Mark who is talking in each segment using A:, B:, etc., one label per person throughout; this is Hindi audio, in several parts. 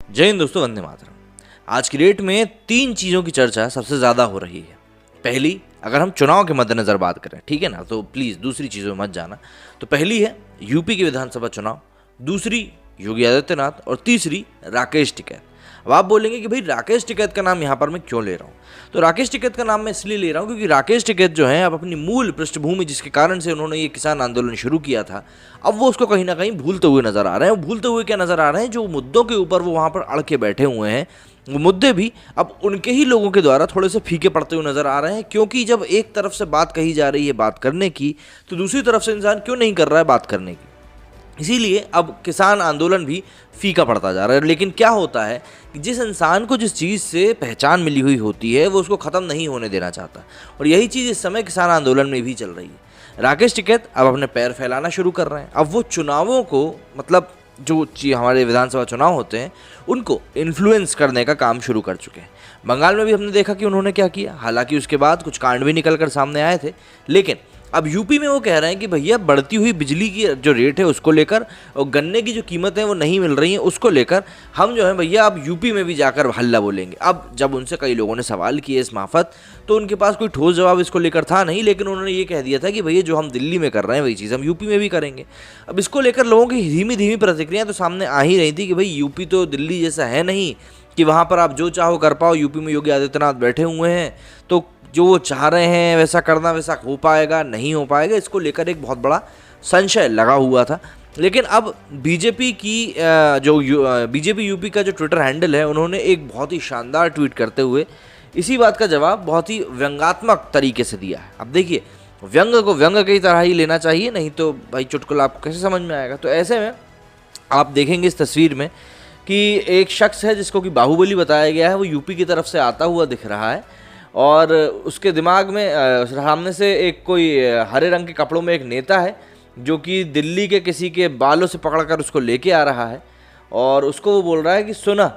A: जय हिंद दोस्तों, वंदे मातरम। आज की डेट में 3 चीज़ों की चर्चा सबसे ज़्यादा हो रही है। पहली, अगर हम चुनाव के मद्देनज़र बात करें, ठीक है ना, तो प्लीज़ दूसरी चीज़ों में मत जाना। तो पहली है यूपी के विधानसभा चुनाव, दूसरी योगी आदित्यनाथ और तीसरी राकेश टिकैत। अब आप बोलेंगे कि भाई राकेश टिकैत का नाम यहाँ पर मैं क्यों ले रहा हूँ? तो राकेश टिकैत का नाम मैं इसलिए ले रहा हूँ क्योंकि राकेश टिकैत जो है अब अपनी मूल पृष्ठभूमि जिसके कारण से उन्होंने ये किसान आंदोलन शुरू किया था, अब वो उसको कहीं ना कहीं भूलते हुए नजर आ रहे हैं। भूलते हुए क्या नजर आ रहे हैं? जो मुद्दों के ऊपर वो वहाँ पर अड़ के बैठे हुए हैं, वो मुद्दे भी अब उनके ही लोगों के द्वारा थोड़े से फीके पड़ते हुए नजर आ रहे हैं। क्योंकि जब एक तरफ से बात कही जा रही है बात करने की, तो दूसरी तरफ से इंसान क्यों नहीं कर रहा है बात करने की? इसीलिए अब किसान आंदोलन भी फीका पड़ता जा रहा है। लेकिन क्या होता है कि जिस इंसान को जिस चीज़ से पहचान मिली हुई होती है वो उसको ख़त्म नहीं होने देना चाहता, और यही चीज़ इस समय किसान आंदोलन में भी चल रही है। राकेश टिकैत अब अपने पैर फैलाना शुरू कर रहे हैं। अब वो चुनावों को, मतलब जो हमारे विधानसभा चुनाव होते हैं, उनको इन्फ्लुएंस करने का काम शुरू कर चुके हैं। बंगाल में भी हमने देखा कि उन्होंने क्या किया, हालांकि उसके बाद कुछ कांड भी निकल कर सामने आए थे। लेकिन अब यूपी में वो कह रहे हैं कि भैया बढ़ती हुई बिजली की जो रेट है उसको लेकर और गन्ने की जो कीमत है वो नहीं मिल रही है, उसको लेकर हम जो है भैया अब यूपी में भी जाकर हल्ला बोलेंगे। अब जब उनसे कई लोगों ने सवाल किए इस माफत, तो उनके पास कोई ठोस जवाब इसको लेकर था नहीं, लेकिन उन्होंने ये कह दिया था कि भैया जो हम दिल्ली में कर रहे हैं वही चीज़ हम यूपी में भी करेंगे। अब इसको लेकर लोगों की धीमी धीमी प्रतिक्रिया तो सामने आ ही रही थी कि भाई यूपी तो दिल्ली जैसा है नहीं कि वहाँ पर आप जो चाहो कर पाओ। यूपी में योगी आदित्यनाथ बैठे हुए हैं, तो जो वो चाह रहे हैं वैसा करना वैसा हो पाएगा नहीं हो पाएगा, इसको लेकर एक बहुत बड़ा संशय लगा हुआ था। लेकिन अब बीजेपी की बीजेपी यूपी का जो ट्विटर हैंडल है, उन्होंने एक बहुत ही शानदार ट्वीट करते हुए इसी बात का जवाब बहुत ही व्यंग्यात्मक तरीके से दिया है। अब देखिए, व्यंग को व्यंग की तरह ही लेना चाहिए, नहीं तो भाई चुटकुला आपको कैसे समझ में आएगा। तो ऐसे में आप देखेंगे इस तस्वीर में कि एक शख्स है जिसको कि बाहुबली बताया गया है, वो यूपी की तरफ से आता हुआ दिख रहा है, और उसके दिमाग में सामने से एक कोई हरे रंग के कपड़ों में एक नेता है जो कि दिल्ली के किसी के बालों से पकड़कर उसको लेके आ रहा है, और उसको वो बोल रहा है कि सुना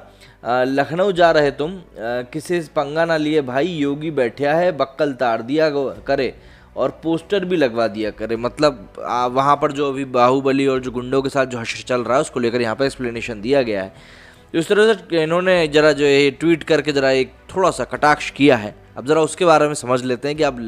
A: लखनऊ जा रहे तुम, किसी से पंगा ना लिए भाई, योगी बैठा है बक्कल तार दिया करे और पोस्टर भी लगवा दिया करे। मतलब वहाँ पर जो अभी बाहुबली और जो गुंडों के साथ जो हश्र चल रहा है उसको लेकर यहाँ पर एक्सप्लेनेशन दिया गया है। इस तरह से इन्होंने जरा जो ये ट्वीट करके जरा एक थोड़ा सा कटाक्ष किया है। अब ज़रा उसके बारे में समझ लेते हैं कि अब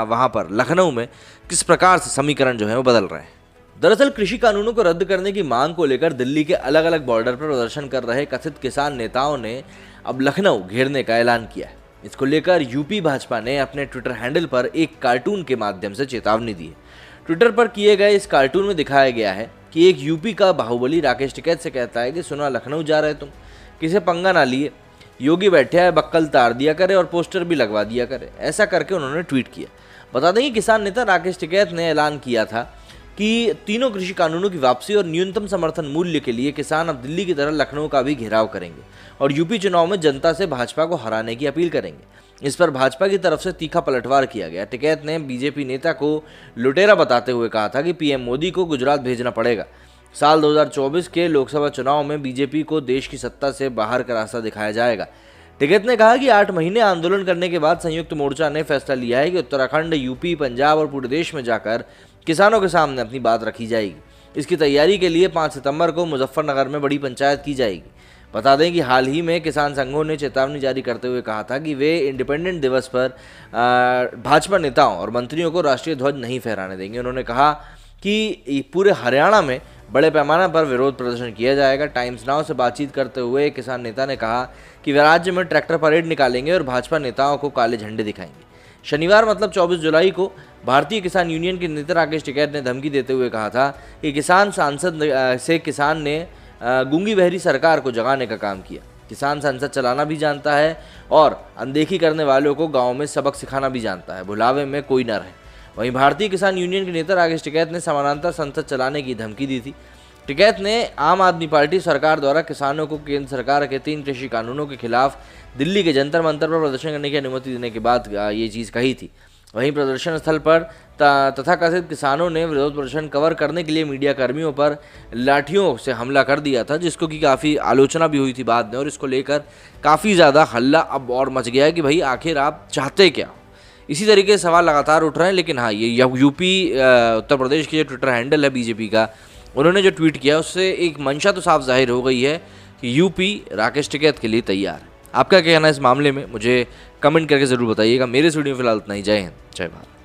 A: वहाँ पर लखनऊ में किस प्रकार से समीकरण जो है वो बदल रहे हैं। दरअसल कृषि कानूनों को रद्द करने की मांग को लेकर दिल्ली के अलग अलग बॉर्डर पर प्रदर्शन कर रहे कथित किसान नेताओं ने अब लखनऊ घेरने का ऐलान किया है। इसको लेकर यूपी भाजपा ने अपने ट्विटर हैंडल पर एक कार्टून के माध्यम से चेतावनी दी है। ट्विटर पर किए गए इस कार्टून में दिखाया गया है कि एक यूपी का बाहुबली राकेश टिकैत से कहता है कि सुना लखनऊ जा रहे तुम, किसे पंगा ना लिए, योगी बैठा है बक्कल तार दिया करे और पोस्टर भी लगवा दिया करे। ऐसा करके उन्होंने ट्वीट किया। बता दें कि किसान नेता राकेश टिकैत ने ऐलान किया था कि तीनों कृषि कानूनों की वापसी और न्यूनतम समर्थन मूल्य के लिए किसान अब दिल्ली की तरह लखनऊ का भी घेराव करेंगे और यूपी चुनाव में जनता से भाजपा को हराने की अपील करेंगे। इस पर भाजपा की तरफ से तीखा पलटवार किया गया। टिकैत ने बीजेपी नेता को लुटेरा बताते हुए कहा था कि पीएम मोदी को गुजरात भेजना पड़ेगा। साल 2024 के लोकसभा चुनाव में बीजेपी को देश की सत्ता से बाहर का रास्ता दिखाया जाएगा। टिकैत ने कहा कि 8 महीने आंदोलन करने के बाद संयुक्त मोर्चा ने फैसला लिया है कि उत्तराखंड, यूपी, पंजाब और पूरे देश में जाकर किसानों के सामने अपनी बात रखी जाएगी। इसकी तैयारी के लिए 5 सितंबर को मुजफ्फरनगर में बड़ी पंचायत की जाएगी। बता दें कि हाल ही में किसान संघों ने चेतावनी जारी करते हुए कहा था कि वे इंडिपेंडेंट दिवस पर भाजपा नेताओं और मंत्रियों को राष्ट्रीय ध्वज नहीं फहराने देंगे। उन्होंने कहा कि पूरे हरियाणा में बड़े पैमाने पर विरोध प्रदर्शन किया जाएगा। टाइम्स नाउ से बातचीत करते हुए एक किसान नेता ने कहा कि वे राज्य में ट्रैक्टर परेड निकालेंगे और भाजपा नेताओं को काले झंडे दिखाएंगे। शनिवार मतलब 24 जुलाई को भारतीय किसान यूनियन के नेता राकेश टिकैत ने धमकी देते हुए कहा था कि किसान सांसद से किसान ने गूंगी बहरी सरकार को जगाने का काम किया। किसान संसद चलाना भी जानता है और अनदेखी करने वालों को गाँव में सबक सिखाना भी जानता है, भुलावे में कोई न रहे। वहीं भारतीय किसान यूनियन के नेता राकेश टिकैत ने समानांतर संसद चलाने की धमकी दी थी। टिकैत ने आम आदमी पार्टी सरकार द्वारा किसानों को केंद्र सरकार के 3 कृषि कानूनों के खिलाफ दिल्ली के जंतर मंतर पर प्रदर्शन करने की अनुमति देने के बाद ये चीज़ कही थी। वहीं प्रदर्शन स्थल पर तथाकथित किसानों ने विरोध प्रदर्शन कवर करने के लिए मीडिया कर्मियों पर लाठियों से हमला कर दिया था, जिसको कि काफ़ी आलोचना भी हुई थी बाद में, और इसको लेकर काफ़ी ज़्यादा हल्ला अब और मच गया है कि भाई आखिर आप चाहते क्या। इसी तरीके से सवाल लगातार उठ रहे हैं। लेकिन हाँ, ये यूपी उत्तर प्रदेश की जो ट्विटर हैंडल है बीजेपी का, उन्होंने जो ट्वीट किया उससे एक मंशा तो साफ जाहिर हो गई है कि यूपी राकेश टिकैत के लिए तैयार है। आपका क्या कहना है इस मामले में, मुझे कमेंट करके ज़रूर बताइएगा। मेरे इस वीडियो में फिलहाल इतना ही। जय हिंद, जय भारत।